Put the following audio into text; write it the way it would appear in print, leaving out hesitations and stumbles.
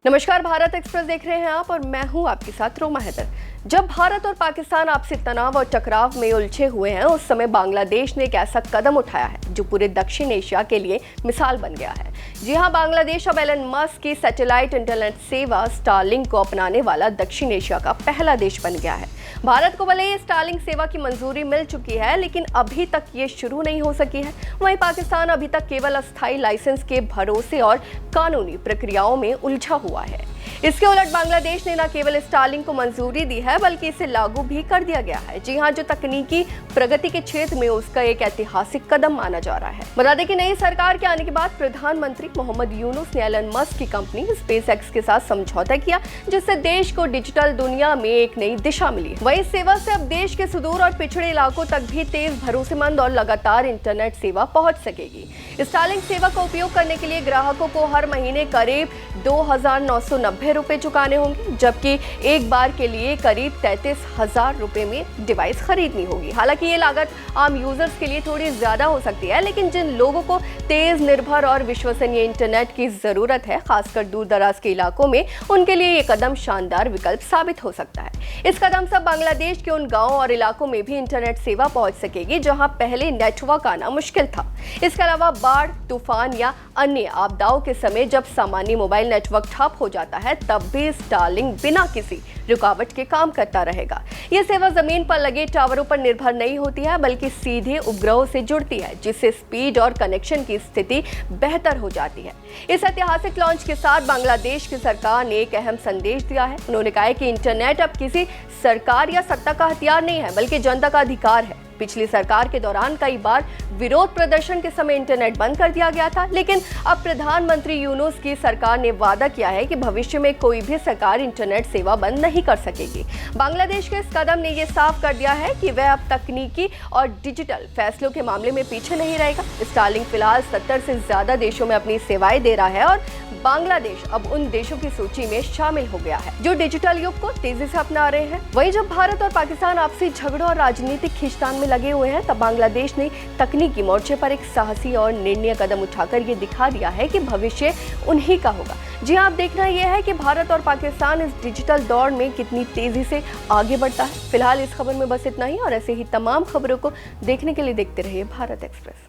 नमस्कार, भारत एक्सप्रेस देख रहे हैं आप और मैं हूं आपके साथ रोमा हैदर। जब भारत और पाकिस्तान आपसी तनाव और टकराव में उलझे हुए हैं, उस समय बांग्लादेश ने एक ऐसा कदम उठाया है जो पूरे दक्षिण एशिया के लिए मिसाल बन गया है। जी हां, बांग्लादेश अब एलन मस्क की सैटेलाइट इंटरनेट सेवा स्टारलिंक को अपनाने वाला दक्षिण एशिया का पहला देश बन गया है। भारत को भले ही स्टारलिंक सेवा की मंजूरी मिल चुकी है, लेकिन अभी तक ये शुरू नहीं हो सकी है। वहीं पाकिस्तान अभी तक केवल अस्थायी लाइसेंस के भरोसे और कानूनी प्रक्रियाओं में उलझा हुआ है। इसके उलट बांग्लादेश ने न केवल स्टारलिंक को मंजूरी दी है, बल्कि इसे लागू भी कर दिया गया है। जी हां, जो तकनीकी प्रगति के क्षेत्र में उसका एक ऐतिहासिक कदम माना जा रहा है। बता दें कि नई सरकार के आने के बाद प्रधानमंत्री मोहम्मद यूनुस ने एलन मस्क की कंपनी स्पेसएक्स के साथ समझौता किया, जिससे देश को डिजिटल दुनिया में एक नई दिशा मिली। वहीं इस सेवा से अब देश के सुदूर और पिछड़े इलाकों तक भी तेज, भरोसेमंद और लगातार इंटरनेट सेवा पहुंच सकेगी। स्टारलिंक सेवा का उपयोग करने के लिए ग्राहकों को हर महीने करीब 2,990 रुपए चुकाने होंगे, जबकि एक बार के लिए करीब 33,000 रुपए में डिवाइस खरीदनी होगी। हालांकि ये लागत आम यूजर्स के लिए थोड़ी ज्यादा हो सकती है, लेकिन जिन लोगों को तेज, निर्भर और विश्वसनीय इंटरनेट की जरूरत है, खासकर दूर दराज के इलाकों में, उनके लिए ये कदम शानदार विकल्प साबित हो सकता है। इस कदम से बांग्लादेश के उन गाँव और इलाकों में भी इंटरनेट सेवा पहुंच सकेगी जहां पहले नेटवर्क आना मुश्किल था। इसके अलावा बाढ़, तूफान या अन्य आपदाओं के समय जब सामान्य मोबाइल नेटवर्क ठप हो जाता है, तब भी स्टारलिंक बिना किसी रुकावट के काम करता रहेगा। यह सेवा जमीन पर लगे टावरों पर निर्भर नहीं होती है, बल्कि सीधे उपग्रहों से जुड़ती है, जिससे स्पीड और कनेक्शन की स्थिति बेहतर हो जाती है। इस ऐतिहासिक लॉन्च के साथ बांग्लादेश की सरकार ने एक अहम संदेश दिया है। उन्होंने कहा है कि इंटरनेट अब किसी सरकार या सत्ता का हथियार नहीं है, बल्कि जनता का अधिकार है। पिछली सरकार के दौरान कई बार विरोध प्रदर्शन के समय इंटरनेट बंद कर दिया गया था, लेकिन अब प्रधानमंत्री यूनुस की सरकार ने वादा किया है कि भविष्य में कोई भी सरकार इंटरनेट सेवा बंद नहीं कर सकेगी। बांग्लादेश के इस कदम ने यह साफ कर दिया है कि वह अब तकनीकी और डिजिटल फैसलों के मामले में पीछे नहीं रहेगा। स्टारलिंक फिलहाल 70 से ज्यादा देशों में अपनी सेवाएं दे रहा है और बांग्लादेश अब उन देशों की सूची में शामिल हो गया है जो डिजिटल युग को तेजी से अपना रहे हैं। वहीं जब भारत और पाकिस्तान आपसी झगड़ों और राजनीतिक खींचतान में लगे हुए हैं, तब बांग्लादेश ने तकनीकी मोर्चे पर एक साहसी और निर्णय कदम उठाकर ये दिखा दिया है कि भविष्य उन्हीं का होगा। जी हाँ, अब देखना यह है कि भारत और पाकिस्तान इस डिजिटल दौड़ में कितनी तेजी से आगे बढ़ता है। फिलहाल इस खबर में बस इतना ही, और ऐसे ही तमाम खबरों को देखने के लिए देखते रहिए भारत एक्सप्रेस।